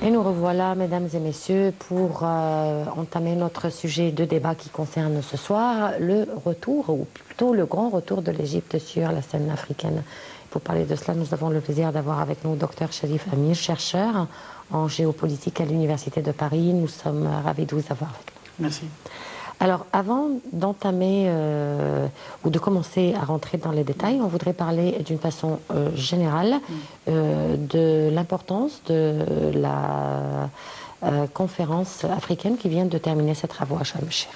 Et nous revoilà, mesdames et messieurs, pour entamer notre sujet de débat qui concerne ce soir le retour, ou plutôt le grand retour de l'Égypte sur la scène africaine. Pour parler de cela, nous avons le plaisir d'avoir avec nous Dr Cherif Amir, chercheur en géopolitique à l'Université de Paris. Nous sommes ravis de vous avoir avec nous. Merci. Alors, avant d'entamer ou de commencer à rentrer dans les détails, on voudrait parler d'une façon générale de l'importance de la conférence africaine qui vient de terminer ses travaux à Sharm el-Cheikh.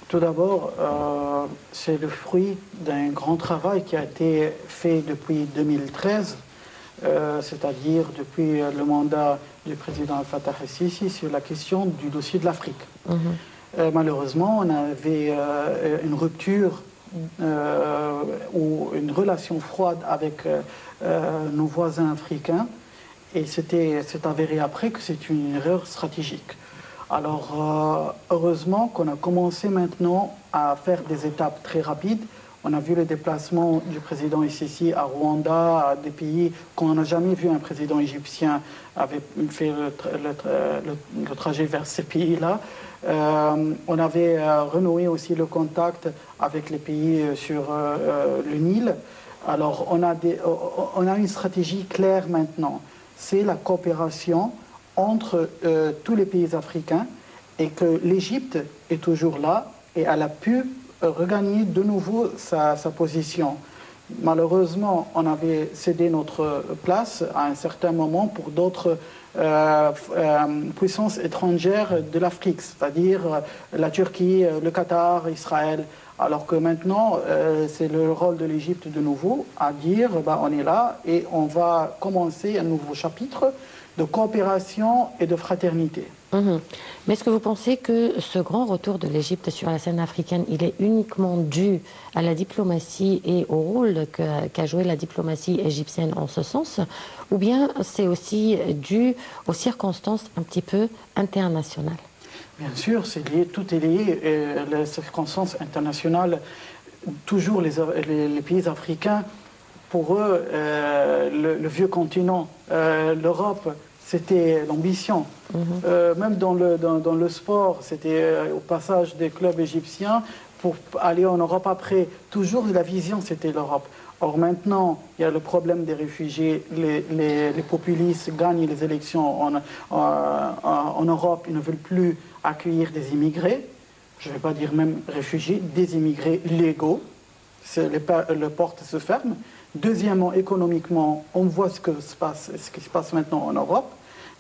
Tout d'abord, c'est le fruit d'un grand travail qui a été fait depuis 2013, c'est-à-dire depuis le mandat du président Al-Fattah el-Sisi sur la question du dossier de l'Afrique. Malheureusement, on avait une rupture ou une relation froide avec nos voisins africains, et c'est avéré après que c'est une erreur stratégique. Alors, heureusement qu'on a commencé maintenant à faire des étapes très rapides. On a vu le déplacement du président Sisi à Rwanda, à des pays qu'on n'a jamais vu un président égyptien avait fait le trajet vers ces pays-là. On avait renoué aussi le contact avec les pays sur le Nil. Alors, on a une stratégie claire maintenant. C'est la coopération entre tous les pays africains, et que l'Égypte est toujours là et elle a pu regagner de nouveau sa position. Malheureusement, on avait cédé notre place à un certain moment pour d'autres puissances étrangères de l'Afrique, c'est-à-dire la Turquie, le Qatar, Israël. Alors que maintenant, c'est le rôle de l'Égypte de nouveau à dire on est là et on va commencer un nouveau chapitre de coopération et de fraternité. Mais est-ce que vous pensez que ce grand retour de l'Égypte sur la scène africaine, il est uniquement dû à la diplomatie et au rôle qu'a joué la diplomatie égyptienne en ce sens, ou bien c'est aussi dû aux circonstances un petit peu internationales? Bien sûr, c'est lié, tout est lié. Les circonstances internationales, toujours les pays africains, pour eux, le vieux continent, l'Europe, c'était l'ambition. Même dans le sport, c'était au passage des clubs égyptiens pour aller en Europe après. Toujours la vision, c'était l'Europe. Or maintenant, il y a le problème des réfugiés. Les populistes gagnent les élections en Europe. Ils ne veulent plus accueillir des immigrés. Je ne vais pas dire même réfugiés, des immigrés légaux. Les portes se ferment. Deuxièmement, économiquement, on voit ce qui se passe maintenant en Europe.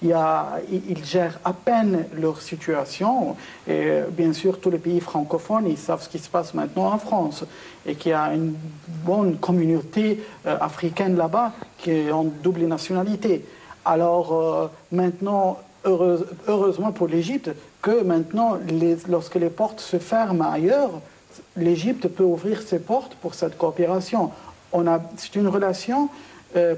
Ils gèrent à peine leur situation. Et bien sûr, tous les pays francophones, ils savent ce qui se passe maintenant en France. Et qu'il y a une bonne communauté africaine là-bas qui est en double nationalité. Alors maintenant, heureusement pour l'Égypte, que maintenant, lorsque les portes se ferment ailleurs, l'Égypte peut ouvrir ses portes pour cette coopération. C'est une relation,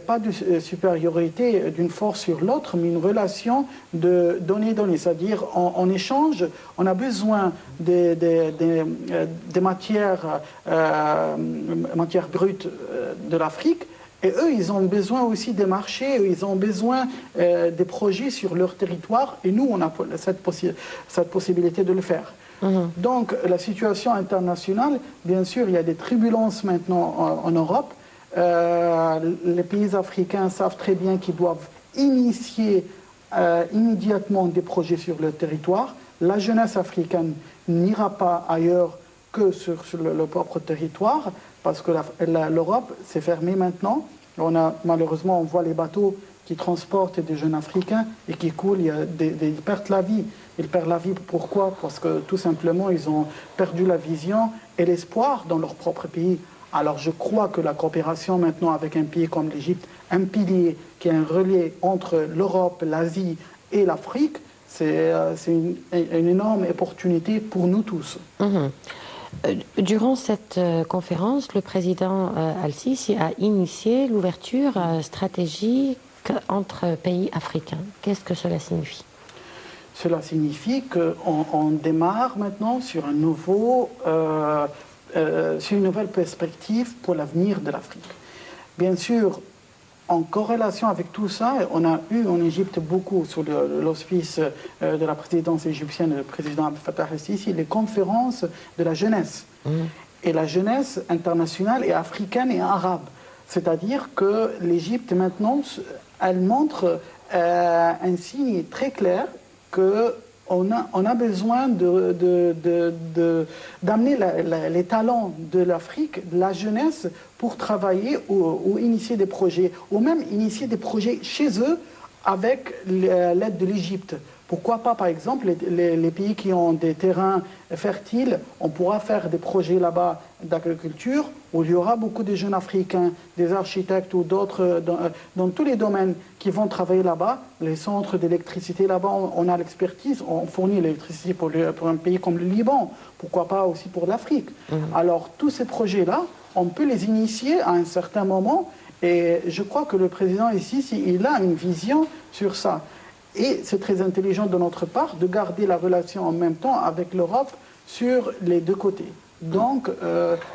pas de supériorité d'une force sur l'autre, mais une relation de donner-donner. C'est-à-dire, en échange, on a besoin des matières brutes de l'Afrique, et eux, ils ont besoin aussi des marchés, ils ont besoin des projets sur leur territoire, et nous, on a cette possibilité de le faire. Donc, la situation internationale, bien sûr, il y a des turbulences maintenant en Europe. Les pays africains savent très bien qu'ils doivent initier immédiatement des projets sur leur territoire. La jeunesse africaine n'ira pas ailleurs que sur le propre territoire, parce que l'Europe s'est fermée maintenant. Malheureusement, on voit les bateaux qui transportent des jeunes Africains et qui coulent, ils perdent la vie. Ils perdent la vie, pourquoi? Parce que tout simplement, ils ont perdu la vision et l'espoir dans leur propre pays. Alors je crois que la coopération maintenant avec un pays comme l'Égypte, un pilier qui est un relais entre l'Europe, l'Asie et l'Afrique, c'est une énorme opportunité pour nous tous. Durant cette conférence, le président Al-Sisi a initié l'ouverture stratégique entre pays africains. Qu'est-ce que cela signifie? Cela signifie qu'on démarre maintenant sur sur une nouvelle perspective pour l'avenir de l'Afrique. Bien sûr, en corrélation avec tout ça, on a eu en Égypte beaucoup, sous l'auspice de la présidence égyptienne, le président Abdel Fattah el-Sisi, les conférences de la jeunesse. Et la jeunesse internationale et africaine et arabe. C'est-à-dire que l'Égypte, maintenant, elle montre un signe très clair qu'on a besoin d'amener les talents de l'Afrique, de la jeunesse, pour travailler ou initier des projets, ou même initier des projets chez eux avec l'aide de l'Égypte. Pourquoi pas, par exemple, les pays qui ont des terrains fertiles, on pourra faire des projets là-bas d'agriculture où il y aura beaucoup de jeunes Africains, des architectes ou d'autres dans tous les domaines qui vont travailler là-bas. Les centres d'électricité là-bas, on a l'expertise, on fournit l'électricité pour un pays comme le Liban, pourquoi pas aussi pour l'Afrique. Alors tous ces projets-là, on peut les initier à un certain moment et je crois que le président ici, il a une vision sur ça. Et c'est très intelligent de notre part de garder la relation en même temps avec l'Europe sur les deux côtés. Donc,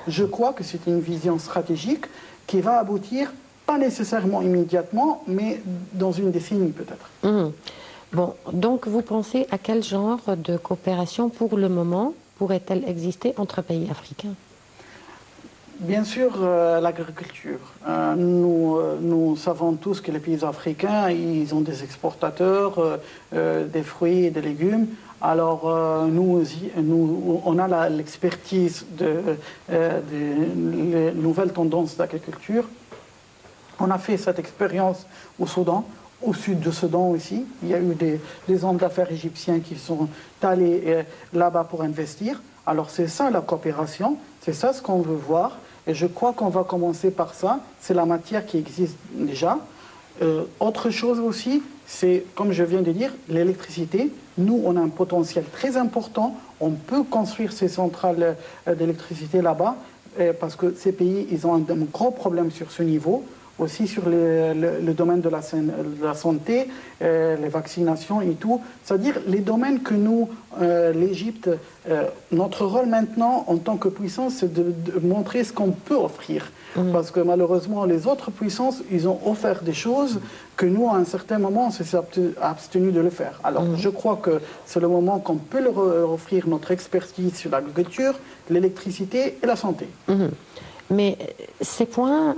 je crois que c'est une vision stratégique qui va aboutir, pas nécessairement immédiatement, mais dans une décennie peut-être. Bon, donc vous pensez à quel genre de coopération pour le moment pourrait-elle exister entre pays africains? Bien sûr, l'agriculture. Nous savons tous que les pays africains, ils ont des exportateurs, des fruits et des légumes. Alors, on a l'expertise des nouvelles tendances d'agriculture. On a fait cette expérience au Soudan, au sud du Soudan aussi. Il y a eu des hommes d'affaires égyptiens qui sont allés là-bas pour investir. Alors, c'est ça la coopération, c'est ça ce qu'on veut voir. Et je crois qu'on va commencer par ça. C'est la matière qui existe déjà. Autre chose aussi, c'est, comme je viens de dire, l'électricité. Nous, on a un potentiel très important. On peut construire ces centrales d'électricité là-bas parce que ces pays, ils ont un gros problème sur ce niveau. Aussi sur le domaine de la santé, les vaccinations et tout. C'est-à-dire les domaines que nous, l'Égypte, notre rôle maintenant en tant que puissance, c'est de montrer ce qu'on peut offrir. Parce que malheureusement, les autres puissances, ils ont offert des choses que nous, à un certain moment, on s'est abstenus de le faire. Alors, je crois que c'est le moment qu'on peut leur offrir notre expertise sur l'agriculture, l'électricité et la santé. Mais ces points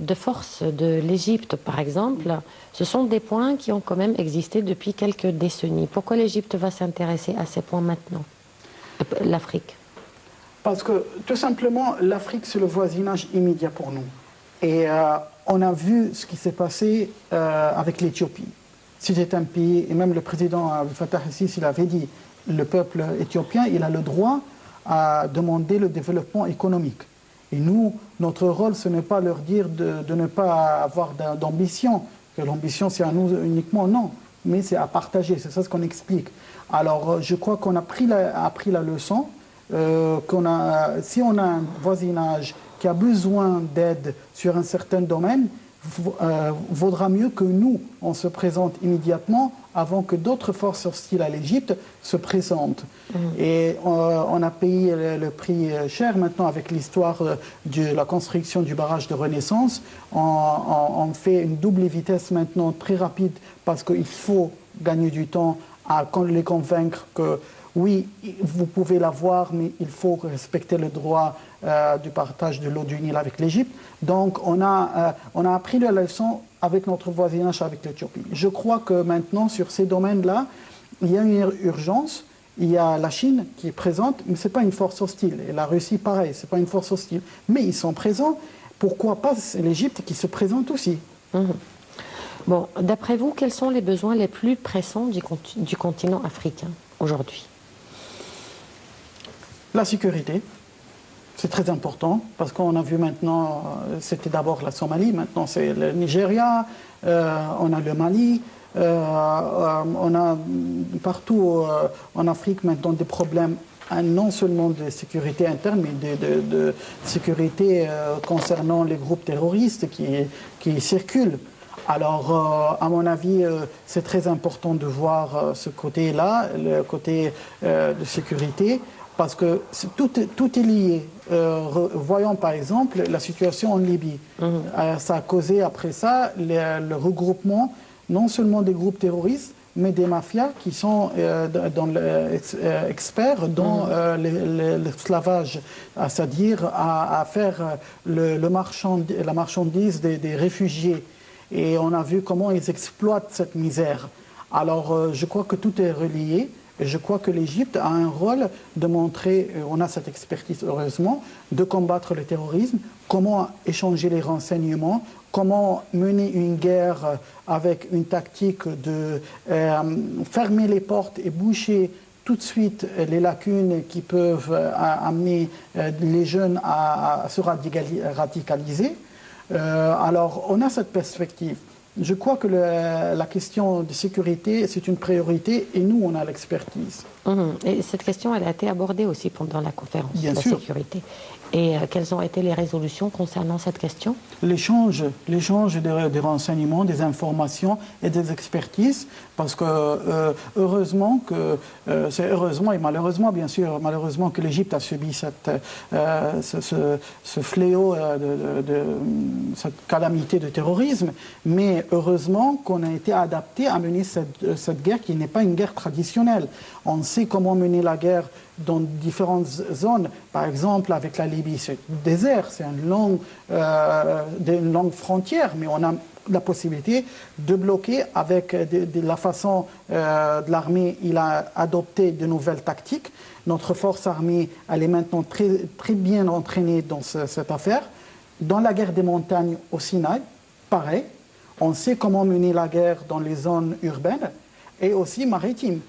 de force de l'Égypte, par exemple, ce sont des points qui ont quand même existé depuis quelques décennies. Pourquoi l'Égypte va s'intéresser à ces points maintenant, l'Afrique? Parce que, tout simplement, l'Afrique, c'est le voisinage immédiat pour nous. Et on a vu ce qui s'est passé avec l'Éthiopie. C'était un pays, et même le président Abdel Fattah el-Sisi l'avait dit, le peuple éthiopien, il a le droit à demander le développement économique. Et nous, notre rôle, ce n'est pas leur dire de ne pas avoir d'ambition, que l'ambition c'est à nous uniquement, non, mais c'est à partager, c'est ça ce qu'on explique. Alors je crois qu'on a appris la leçon, si on a un voisinage qui a besoin d'aide sur un certain domaine, vaudra mieux que nous, on se présente immédiatement avant que d'autres forces hostiles à l'Égypte se présentent. Et on a payé le prix cher maintenant avec l'histoire de la construction du barrage de Renaissance. On fait une double vitesse maintenant très rapide parce qu'il faut gagner du temps à les convaincre que oui, vous pouvez l'avoir, mais il faut respecter le droit du partage de l'eau du Nil avec l'Égypte. Donc, on a appris la leçon avec notre voisinage avec l'Éthiopie. Je crois que maintenant, sur ces domaines-là, il y a une urgence. Il y a la Chine qui est présente, mais ce n'est pas une force hostile. Et la Russie, pareil, ce n'est pas une force hostile. Mais ils sont présents. Pourquoi pas l'Égypte qui se présente aussi? Bon, d'après vous, quels sont les besoins les plus pressants du continent africain aujourd'hui? La sécurité, c'est très important, parce qu'on a vu maintenant, c'était d'abord la Somalie, maintenant c'est le Nigeria, on a le Mali, on a partout en Afrique maintenant des problèmes, non seulement de sécurité interne, mais de sécurité concernant les groupes terroristes qui circulent. Alors, à mon avis, c'est très important de voir ce côté-là, le côté de sécurité. parce que tout est lié. Voyons par exemple la situation en Libye. Ça a causé après ça le regroupement non seulement des groupes terroristes, mais des mafias qui sont experts dans l'esclavage, c'est-à-dire à faire la marchandise des réfugiés. Et on a vu comment ils exploitent cette misère. Alors je crois que tout est relié. Et je crois que l'Égypte a un rôle de montrer, on a cette expertise heureusement, de combattre le terrorisme, comment échanger les renseignements, comment mener une guerre avec une tactique de fermer les portes et boucher tout de suite les lacunes qui peuvent amener les jeunes à se radicaliser. Alors on a cette perspective. Je crois que la question de sécurité, c'est une priorité et nous, on a l'expertise. Et cette question, elle a été abordée aussi pendant la conférence Bien de la sûr. sécurité. Et quelles ont été les résolutions concernant cette question? L'échange des renseignements, des informations et des expertises, parce que heureusement que c'est heureusement et malheureusement bien sûr malheureusement que l'Égypte a subi ce fléau cette calamité de terrorisme, mais heureusement qu'on a été adapté à mener cette guerre qui n'est pas une guerre traditionnelle. On sait comment mener la guerre dans différentes zones. Par exemple, avec la Libye, c'est désert, c'est une longue frontière, mais on a la possibilité de bloquer avec la façon de l'armée. Il a adopté de nouvelles tactiques. Notre force armée, elle est maintenant très, très bien entraînée dans cette affaire. Dans la guerre des montagnes au Sinaï, pareil, on sait comment mener la guerre dans les zones urbaines et aussi maritimes.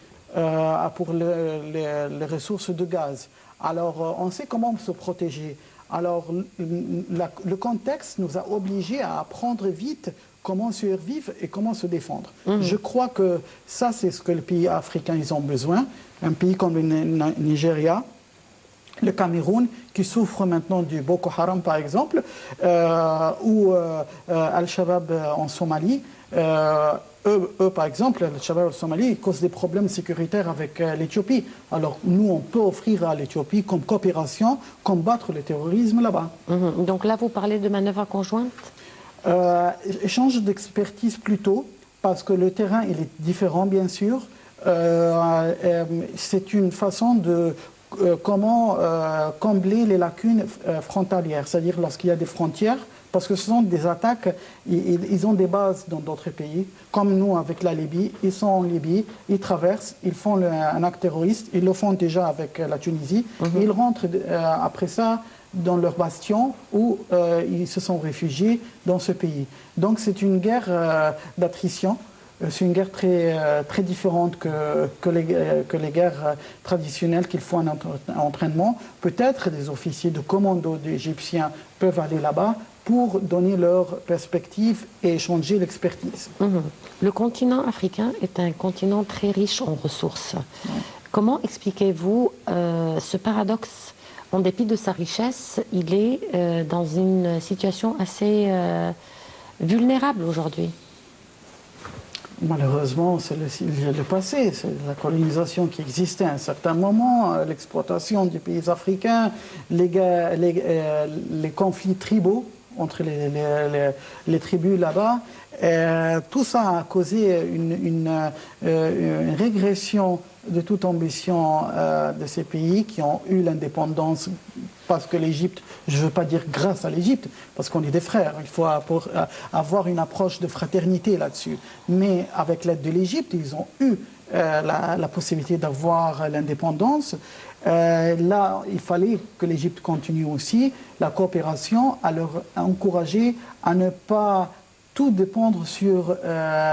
Pour les ressources de gaz. Alors, on sait comment se protéger. Alors, le contexte nous a obligés à apprendre vite comment survivre et comment se défendre. Je crois que ça, c'est ce que les pays africains ils ont besoin. Un pays comme le Nigeria, le Cameroun, qui souffre maintenant du Boko Haram, par exemple, ou Al-Shabaab en Somalie. Eux, par exemple, le Al-Shabaab en Somalie cause des problèmes sécuritaires avec l'Éthiopie. Alors, nous, on peut offrir à l'Éthiopie comme coopération, combattre le terrorisme là-bas. Donc là, vous parlez de manœuvres conjointes? Échange d'expertise plutôt, parce que le terrain, il est différent, bien sûr. C'est une façon de comment combler les lacunes frontalières, c'est-à-dire lorsqu'il y a des frontières, parce que ce sont des attaques, ils ont des bases dans d'autres pays, comme nous avec la Libye, ils sont en Libye, ils traversent, ils font un acte terroriste, ils le font déjà avec la Tunisie, et ils rentrent après ça dans leur bastion où ils se sont réfugiés dans ce pays. Donc c'est une guerre d'attrition. C'est une guerre très différente que les guerres traditionnelles qu'il faut un entraînement. Peut-être des officiers de commando égyptiens peuvent aller là-bas pour donner leur perspective et échanger l'expertise. Le continent africain est un continent très riche en ressources. Comment expliquez-vous ce paradoxe? En dépit de sa richesse, il est dans une situation assez vulnérable aujourd'hui. Malheureusement, c'est le passé, c'est la colonisation qui existait à un certain moment, l'exploitation des pays africains, les conflits tribaux entre les tribus là-bas. Tout ça a causé une régression de toute ambition de ces pays qui ont eu l'indépendance. Parce que l'Égypte, je ne veux pas dire grâce à l'Égypte, parce qu'on est des frères, il faut avoir une approche de fraternité là-dessus. Mais avec l'aide de l'Égypte, ils ont eu la possibilité d'avoir l'indépendance. Là, il fallait que l'Égypte continue aussi la coopération, à leur encourager à ne pas tout dépendre sur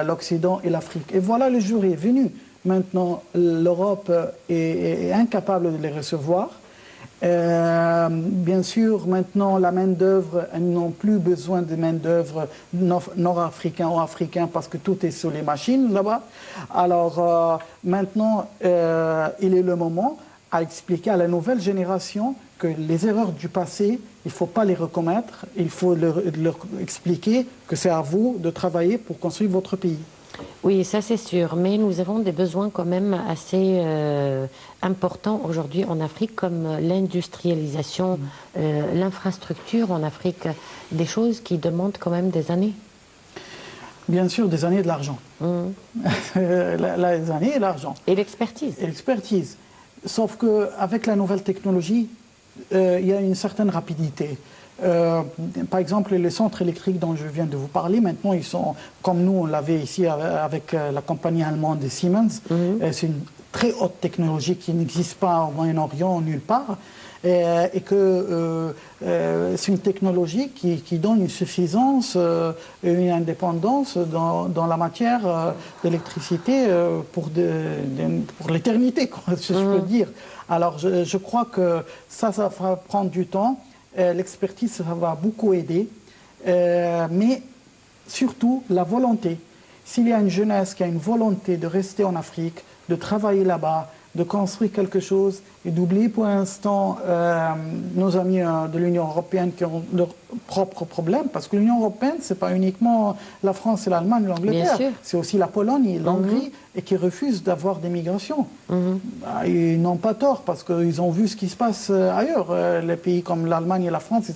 l'Occident et l'Afrique. Et voilà, le jour est venu. Maintenant, l'Europe est incapable de les recevoir. Bien sûr, maintenant, la main-d'œuvre, elles n'ont plus besoin de main-d'œuvre nord-africain ou africain parce que tout est sur les machines là-bas. Alors, maintenant, il est le moment à expliquer à la nouvelle génération que les erreurs du passé, il ne faut pas les recommettre, il faut leur expliquer que c'est à vous de travailler pour construire votre pays. Oui, ça c'est sûr, mais nous avons des besoins quand même assez importants aujourd'hui en Afrique, comme l'industrialisation, l'infrastructure en Afrique, des choses qui demandent quand même des années. Bien sûr, des années et de l'argent. Les années et l'argent. Et l'expertise. Et l'expertise. Sauf qu'avec la nouvelle technologie, il y a une certaine rapidité. Par exemple, les centres électriques dont je viens de vous parler, maintenant, ils sont, comme nous, on l'avait ici avec la compagnie allemande Siemens. C'est une très haute technologie qui n'existe pas au Moyen-Orient, nulle part. Et que c'est une technologie qui donne une suffisance et une indépendance dans la matière d'électricité pour l'éternité, si je peux dire. Alors, je crois que ça va prendre du temps. L'expertise, ça va beaucoup aider, mais surtout la volonté. S'il y a une jeunesse qui a une volonté de rester en Afrique, de travailler là-bas, de construire quelque chose et d'oublier pour l'instant nos amis de l'Union européenne qui ont leurs propres problèmes, parce que l'Union européenne, ce n'est pas uniquement la France et l'Allemagne et l'Angleterre, c'est aussi la Pologne et l'Hongrie et qui refusent d'avoir des migrations. Bah, ils n'ont pas tort, parce qu'ils ont vu ce qui se passe ailleurs. Les pays comme l'Allemagne et la France,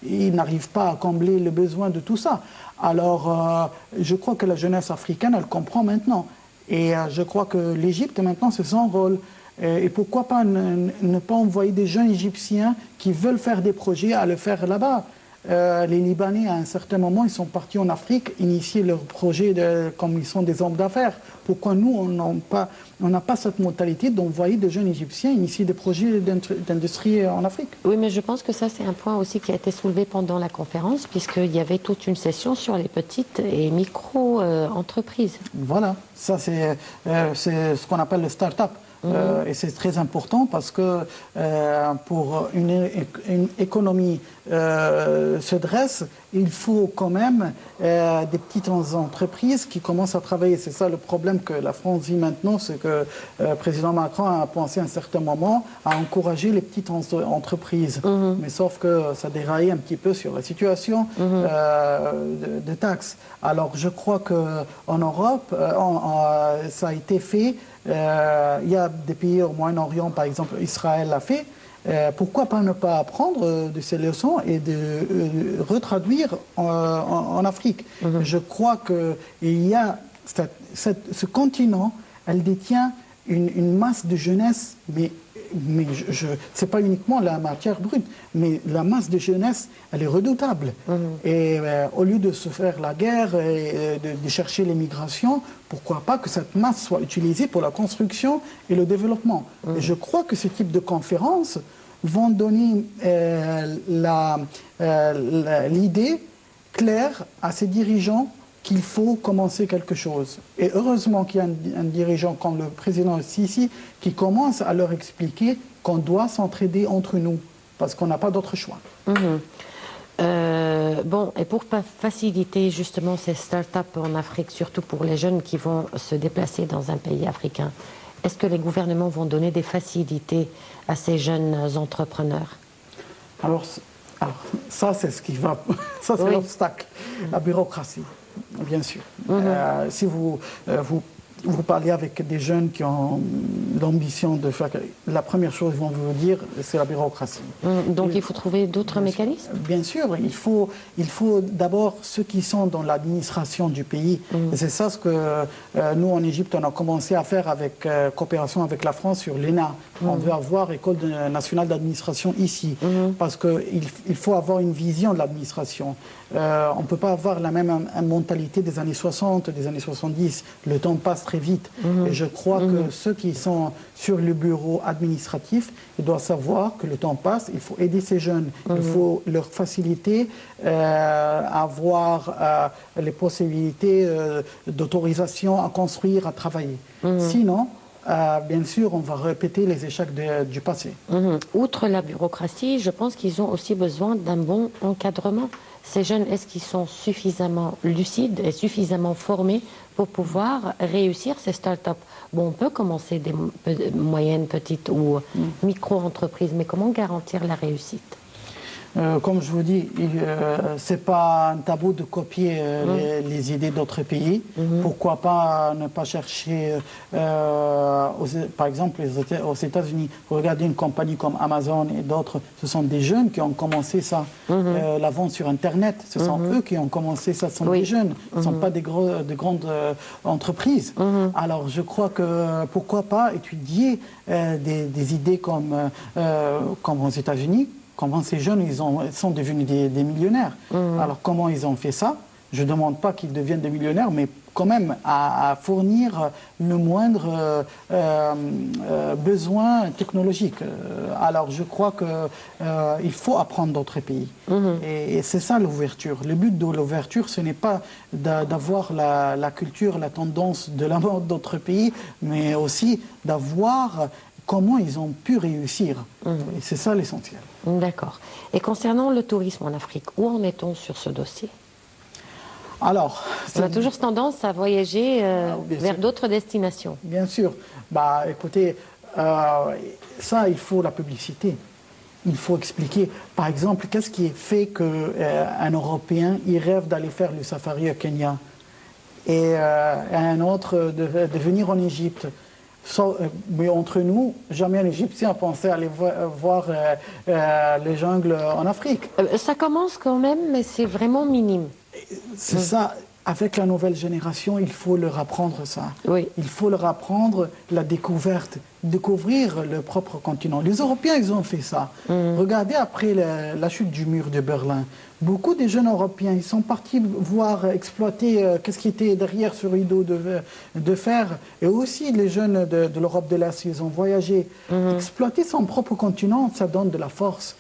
ils n'arrivent pas à combler le besoin de tout ça. Alors, je crois que la jeunesse africaine, elle comprend maintenant. Et je crois que l'Égypte, maintenant, c'est son rôle. Et pourquoi pas ne pas envoyer des jeunes Égyptiens qui veulent faire des projets à le faire là-bas. Les Libanais, à un certain moment, ils sont partis en Afrique, initier leurs projets comme ils sont des hommes d'affaires. Pourquoi nous, on n'a pas cette mentalité d'envoyer des jeunes Égyptiens initier des projets d'industrie en Afrique? Oui, mais je pense que ça, c'est un point aussi qui a été soulevé pendant la conférence, puisqu'il y avait toute une session sur les petites et micro-entreprises. Voilà, ça c'est ce qu'on appelle le start-up. Et c'est très important parce que pour une économie se dresse, il faut quand même des petites entreprises qui commencent à travailler. C'est ça le problème que la France vit maintenant, c'est que le président Macron a pensé à un certain moment à encourager les petites entreprises. Mais sauf que ça déraille un petit peu sur la situation de taxes. Alors je crois qu'en Europe, ça a été fait. Il y a des pays au Moyen-Orient, par exemple, Israël l'a fait. Pourquoi pas ne pas apprendre de ces leçons et de retraduire en Afrique? Je crois qu'il y a ce continent, elle détient une masse de jeunesse, mais ce n'est pas uniquement la matière brute, mais la masse de jeunesse, elle est redoutable. Et au lieu de se faire la guerre et de chercher l'immigration, pourquoi pas que cette masse soit utilisée pour la construction et le développement. Et je crois que ce type de conférences vont donner l'idée claire à ces dirigeants qu'il faut commencer quelque chose. Et heureusement qu'il y a un dirigeant comme le président Sisi qui commence à leur expliquer qu'on doit s'entraider entre nous, parce qu'on n'a pas d'autre choix. Bon, et pour faciliter justement ces start-up en Afrique, surtout pour les jeunes qui vont se déplacer dans un pays africain, est-ce que les gouvernements vont donner des facilités à ces jeunes entrepreneurs? Alors ça, c'est ce qui va... Ça, c'est l'obstacle, la bureaucratie. Bien sûr. Si vous parlez avec des jeunes qui ont l'ambition de faire... La première chose qu'ils vont vous dire, c'est la bureaucratie. Donc il faut trouver d'autres mécanismes? Bien sûr. Il faut d'abord ceux qui sont dans l'administration du pays. Et c'est ça ce que nous, en Égypte, on a commencé à faire avec coopération avec la France sur l'ENA. On veut avoir École nationale d'administration ici. Parce qu'il faut avoir une vision de l'administration. On ne peut pas avoir la même mentalité des années 60, des années 70. Le temps passe très vite. Et je crois que ceux qui sont sur le bureau administratif, ils doivent savoir que le temps passe. Il faut aider ces jeunes. Il faut leur faciliter avoir les possibilités d'autorisation à construire, à travailler. Sinon, bien sûr, on va répéter les échecs du passé. Outre la bureaucratie, je pense qu'ils ont aussi besoin d'un bon encadrement. Ces jeunes, est-ce qu'ils sont suffisamment lucides et suffisamment formés pour pouvoir réussir ces start-up? Bon, on peut commencer des moyennes, petites ou micro-entreprises, mais comment garantir la réussite? Comme je vous dis, ce n'est pas un tabou de copier les idées d'autres pays. Pourquoi pas ne pas chercher, par exemple, aux États-Unis, regardez une compagnie comme Amazon et d'autres, ce sont des jeunes qui ont commencé ça, la vente sur Internet. Ce sont eux qui ont commencé ça, ce sont des jeunes, ce ne sont pas des grandes entreprises. Alors je crois que pourquoi pas étudier des idées comme aux États-Unis. Comment ces jeunes ils sont devenus des millionnaires. Alors comment ils ont fait ça? Je ne demande pas qu'ils deviennent des millionnaires, mais quand même à fournir le moindre besoin technologique. Alors je crois qu'il faut apprendre d'autres pays. Et c'est ça l'ouverture. Le but de l'ouverture, ce n'est pas d'avoir la culture, la tendance de la mode d'autres pays, mais aussi d'avoir comment ils ont pu réussir. Et c'est ça l'essentiel. D'accord. Et concernant le tourisme en Afrique, où en est-on sur ce dossier? Alors, on a toujours tendance à voyager vers d'autres destinations. Bien sûr. Bah, écoutez, ça, il faut la publicité. Il faut expliquer. Par exemple, qu'est-ce qui fait qu'un Européen il rêve d'aller faire le safari au Kenya et un autre de venir en Égypte? Mais entre nous, jamais un Égyptien a pensé aller voir les jungles en Afrique. Ça commence quand même, mais c'est vraiment minime. C'est ça. Avec la nouvelle génération, il faut leur apprendre ça. Oui. Il faut leur apprendre la découverte, découvrir le propre continent. Les Européens, ils ont fait ça. Regardez après la chute du mur de Berlin. Beaucoup de jeunes Européens, ils sont partis voir, exploiter qu'est-ce qui était derrière ce rideau de fer. Et aussi les jeunes de l'Europe de l'Est, ils ont voyagé. Exploiter son propre continent, ça donne de la force.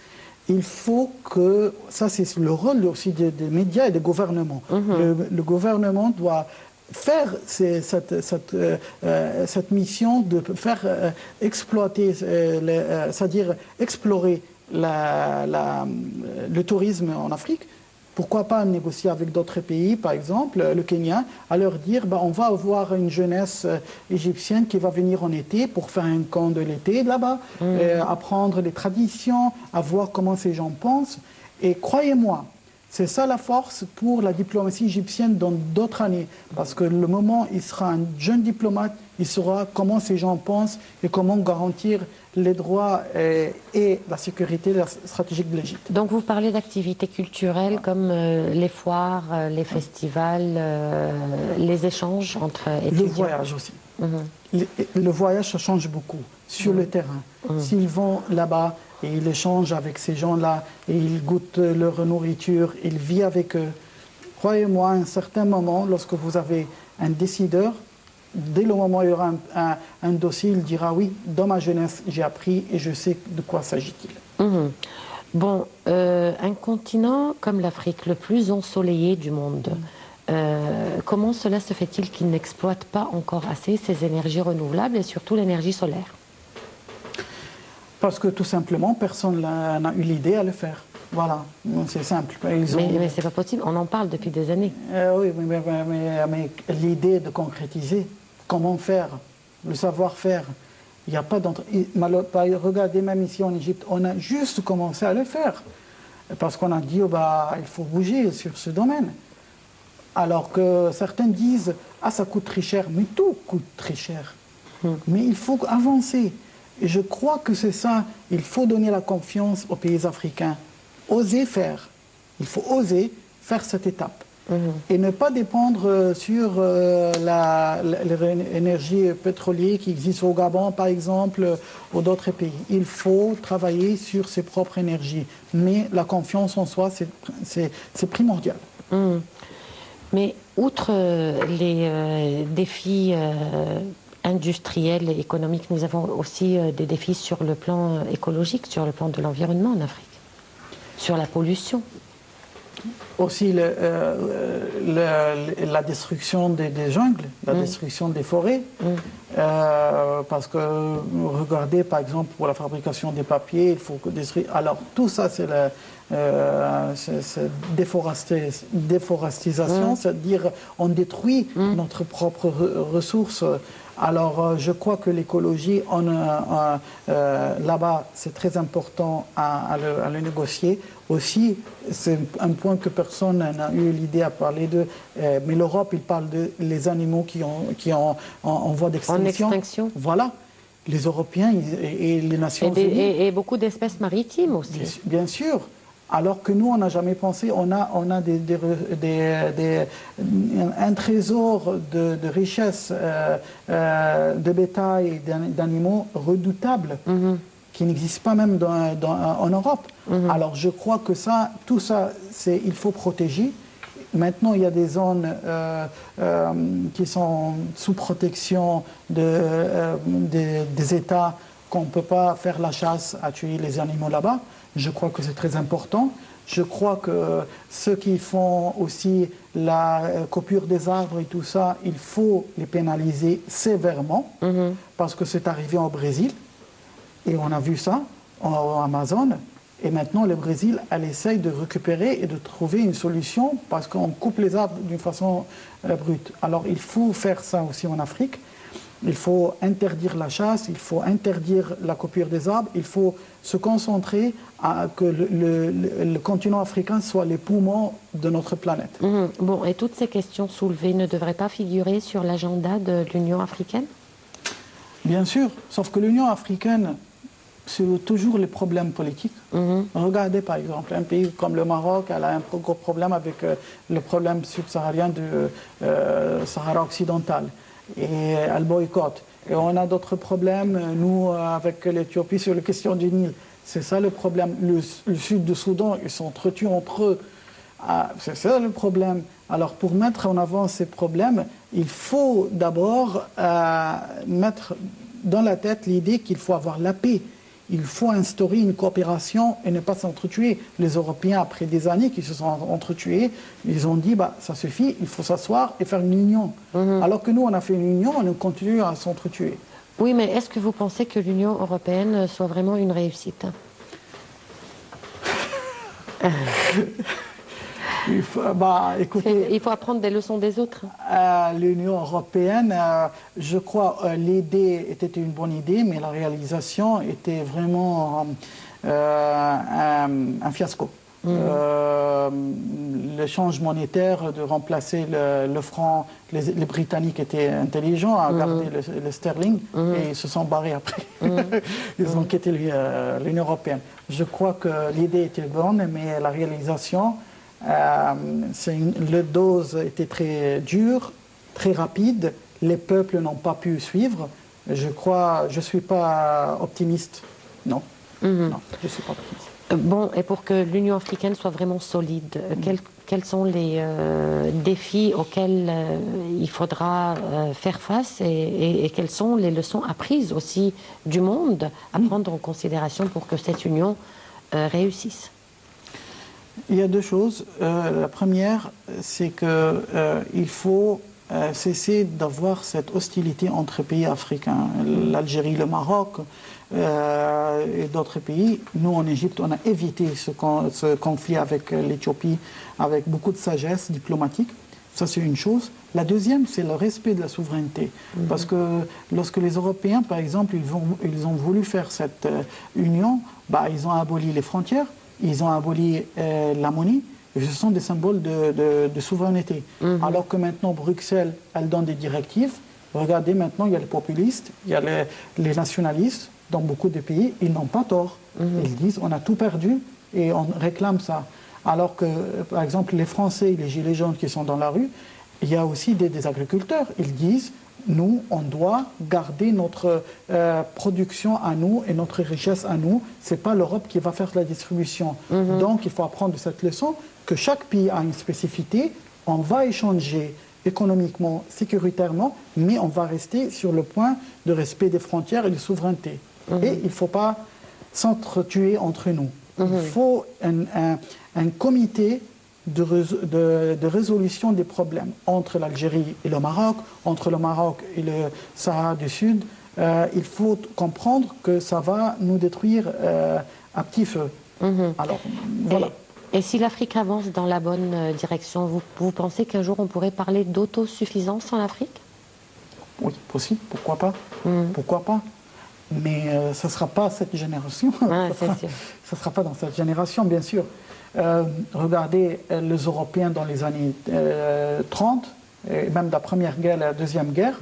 Il faut que, ça c'est le rôle aussi des médias et des gouvernements. Le gouvernement doit faire cette mission de faire exploiter, c'est-à-dire explorer le tourisme en Afrique. Pourquoi pas négocier avec d'autres pays, par exemple le Kenya, à leur dire on va avoir une jeunesse égyptienne qui va venir en été pour faire un camp de l'été là-bas, apprendre les traditions, à voir comment ces gens pensent. Et croyez-moi, c'est ça la force pour la diplomatie égyptienne dans d'autres années. Parce que le moment où il sera un jeune diplomate, il saura comment ces gens pensent et comment garantir les droits et la sécurité stratégique de l'Égypte. Donc vous parlez d'activités culturelles comme les foires, les festivals, les échanges entre étudiants. Le voyage aussi. Le voyage, ça change beaucoup sur le terrain. S'ils vont là-bas et ils échangent avec ces gens-là et ils goûtent leur nourriture, ils vivent avec eux, croyez-moi, à un certain moment, lorsque vous avez un décideur, dès le moment où il y aura un dossier, il dira oui, dans ma jeunesse, j'ai appris et je sais de quoi s'agit-il. Bon, un continent comme l'Afrique, le plus ensoleillé du monde, comment cela se fait-il qu'il n'exploite pas encore assez ses énergies renouvelables et surtout l'énergie solaire? Parce que tout simplement, personne n'a eu l'idée à le faire. Voilà, c'est simple. Mais c'est pas possible, on en parle depuis des années. Oui, mais l'idée de concrétiser, comment faire, le savoir-faire, il n'y a pas regardez, même ici en Égypte, on a juste commencé à le faire. Parce qu'on a dit, il faut bouger sur ce domaine. Alors que certains disent, ça coûte très cher, mais tout coûte très cher. Mais il faut avancer. Et je crois que c'est ça, il faut donner la confiance aux pays africains. Oser faire. Il faut oser faire cette étape. Et ne pas dépendre sur l'énergie pétrolière qui existe au Gabon, par exemple, ou d'autres pays. Il faut travailler sur ses propres énergies. Mais la confiance en soi, c'est primordial. Mais outre les défis industriels et économiques, nous avons aussi des défis sur le plan écologique, sur le plan de l'environnement en Afrique, sur la pollution. Aussi la destruction des jungles, la destruction des forêts. Parce que, regardez, par exemple, pour la fabrication des papiers, il faut détruire. Alors, tout ça, c'est la déforestation, c'est-à-dire on détruit notre propre ressource. Alors, je crois que l'écologie, là-bas, c'est très important à le négocier. Aussi, c'est un point que personne n'a eu l'idée à parler de, mais l'Europe, il parle de les animaux qui ont en voie d'extinction. En extinction. Voilà. Les Européens et les Nations Unies. Et beaucoup d'espèces maritimes aussi. Bien sûr. Alors que nous, on n'a jamais pensé, on a un trésor de richesses, de bétail et d'animaux redoutables, qui n'existent pas même en Europe. Alors je crois que tout ça, il faut protéger. Maintenant, il y a des zones qui sont sous protection des États, qu'on ne peut pas faire la chasse à tuer les animaux là-bas. Je crois que c'est très important. Je crois que ceux qui font aussi la coupure des arbres et tout ça, il faut les pénaliser sévèrement, parce que c'est arrivé au Brésil, et on a vu ça en Amazone. Et maintenant, le Brésil, elle essaye de récupérer et de trouver une solution, parce qu'on coupe les arbres d'une façon brute. Alors, il faut faire ça aussi en Afrique. Il faut interdire la chasse, il faut interdire la coupure des arbres, il faut se concentrer à que le continent africain soit les poumons de notre planète. Bon, et toutes ces questions soulevées ne devraient pas figurer sur l'agenda de l'Union africaine? Bien sûr, sauf que l'Union africaine, c'est toujours les problèmes politiques. Regardez par exemple, un pays comme le Maroc, elle a un gros problème avec le problème subsaharien du Sahara occidental. Et elle boycotte. Et on a d'autres problèmes, nous, avec l'Éthiopie, sur la question du Nil. C'est ça le problème. Le sud du Soudan, ils s'entretuent entre eux. C'est ça le problème. Alors, pour mettre en avant ces problèmes, il faut d'abord mettre dans la tête l'idée qu'il faut avoir la paix. Il faut instaurer une coopération et ne pas s'entretuer. Les Européens, après des années qui se sont entretués, ils ont dit, ça suffit, il faut s'asseoir et faire une union. Alors que nous, on a fait une union, on continue à s'entretuer. Oui, mais est-ce que vous pensez que l'Union européenne soit vraiment une réussite? Écoutez, il faut apprendre des leçons des autres. L'Union européenne, je crois, l'idée était une bonne idée, mais la réalisation était vraiment un fiasco. L'échange monétaire, de remplacer le franc, les Britanniques étaient intelligents à garder le sterling et ils se sont barrés après. Ils ont quitté l'Union européenne. Je crois que l'idée était bonne, mais la réalisation, le dose était très dur, très rapide. Les peuples n'ont pas pu suivre. Je ne suis pas optimiste. Non, non, je ne suis pas optimiste. Bon, et pour que l'Union africaine soit vraiment solide, quels sont les défis auxquels il faudra faire face et quelles sont les leçons apprises aussi du monde à prendre en considération pour que cette union réussisse? Il y a deux choses. La première, c'est qu'il faut cesser d'avoir cette hostilité entre pays africains, l'Algérie, le Maroc et d'autres pays. Nous, en Égypte, on a évité ce conflit avec l'Éthiopie avec beaucoup de sagesse diplomatique. Ça, c'est une chose. La deuxième, c'est le respect de la souveraineté. Parce que lorsque les Européens, par exemple, ils ont voulu faire cette union, ils ont aboli les frontières, ils ont aboli la monnaie, et ce sont des symboles de souveraineté. Alors que maintenant, Bruxelles, elle donne des directives. Regardez, maintenant, il y a les populistes, il y a les nationalistes. Dans beaucoup de pays, ils n'ont pas tort. Ils disent, on a tout perdu et on réclame ça. Alors que, par exemple, les Français, les gilets jaunes qui sont dans la rue, il y a aussi des agriculteurs. Ils disent, nous, on doit garder notre production à nous et notre richesse à nous. Ce n'est pas l'Europe qui va faire la distribution. Donc, il faut apprendre de cette leçon que chaque pays a une spécificité. On va échanger économiquement, sécuritairement, mais on va rester sur le point de respect des frontières et de souveraineté. Et il ne faut pas s'entretuer entre nous. Il faut un comité de résolution des problèmes entre l'Algérie et le Maroc, entre le Maroc et le Sahara du Sud. Il faut comprendre que ça va nous détruire à petit feu. Alors, voilà. Et si l'Afrique avance dans la bonne direction, vous pensez qu'un jour on pourrait parler d'autosuffisance en Afrique? Oui, possible, pourquoi pas. Pourquoi pas. Mais ce ne sera pas cette génération. Ce ne sera pas dans cette génération, bien sûr. Regardez les Européens dans les années 30, et même la Première Guerre, la Deuxième Guerre,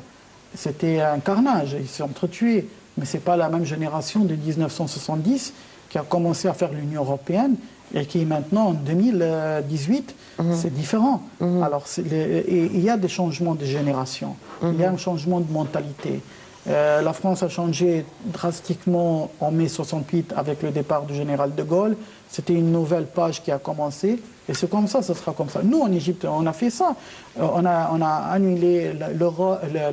c'était un carnage, ils se sont entretués. Mais ce n'est pas la même génération de 1970 qui a commencé à faire l'Union européenne et qui maintenant, en 2018, c'est différent. Alors, il y a des changements de génération, il y a un changement de mentalité. La France a changé drastiquement en mai 68 avec le départ du général de Gaulle. C'était une nouvelle page qui a commencé. Et c'est comme ça, ce sera comme ça. Nous, en Égypte, on a fait ça. On a annulé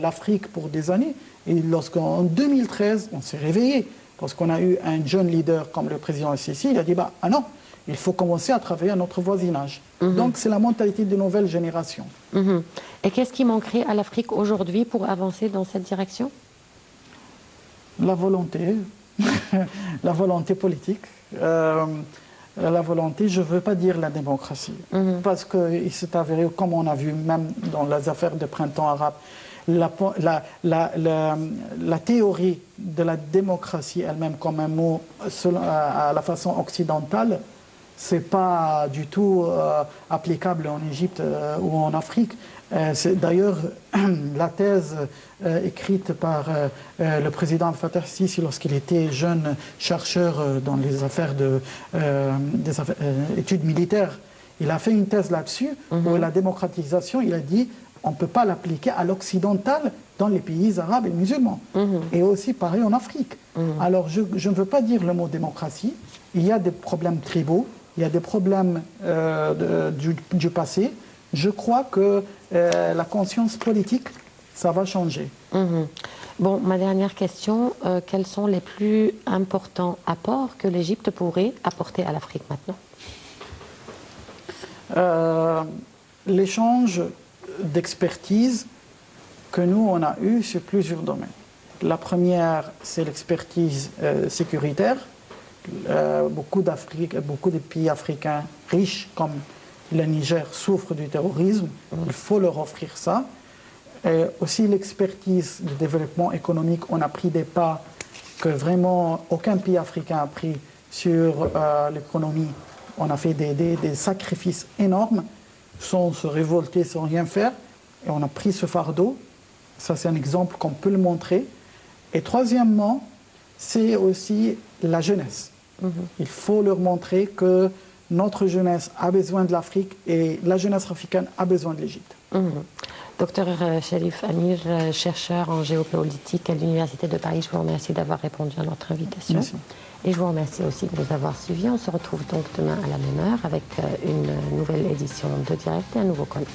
l'Afrique pour des années. Et lorsqu'en 2013, on s'est réveillé, parce qu'on a eu un jeune leader comme le président Sisi, il a dit ah non, il faut commencer à travailler à notre voisinage. Donc c'est la mentalité de nouvelle génération. Et qu'est-ce qui manquerait à l'Afrique aujourd'hui pour avancer dans cette direction? La volonté, la volonté politique, la volonté, je ne veux pas dire la démocratie, parce qu'il s'est avéré, comme on a vu même dans les affaires de printemps arabe, la théorie de la démocratie elle-même comme un mot à la façon occidentale, ce n'est pas du tout applicable en Égypte ou en Afrique. C'est d'ailleurs la thèse écrite par le président Al-Fatah Sisi lorsqu'il était jeune chercheur dans les affaires études militaires. Il a fait une thèse là-dessus, où la démocratisation, il a dit, on ne peut pas l'appliquer à l'occidental dans les pays arabes et musulmans. Et aussi pareil en Afrique. Alors je ne veux pas dire le mot démocratie. Il y a des problèmes tribaux, il y a des problèmes du passé. Je crois que la conscience politique, ça va changer. Bon, ma dernière question, quels sont les plus importants apports que l'Égypte pourrait apporter à l'Afrique maintenant? L'échange d'expertise que nous, on a eu sur plusieurs domaines. La première, c'est l'expertise sécuritaire. Beaucoup de pays africains riches comme le Niger souffrent du terrorisme. Il faut leur offrir ça. Et aussi l'expertise du développement économique. On a pris des pas que vraiment aucun pays africain a pris sur l'économie. On a fait des sacrifices énormes sans se révolter, sans rien faire. Et on a pris ce fardeau. Ça, c'est un exemple qu'on peut le montrer. Et troisièmement, c'est aussi la jeunesse. Il faut leur montrer que notre jeunesse a besoin de l'Afrique et la jeunesse africaine a besoin de l'Égypte. Docteur Cherif Amir, chercheur en géopolitique à l'Université de Paris, je vous remercie d'avoir répondu à notre invitation. Merci. Et je vous remercie aussi de nous avoir suivis. On se retrouve donc demain à la même heure avec une nouvelle édition de Direct et un nouveau collègue.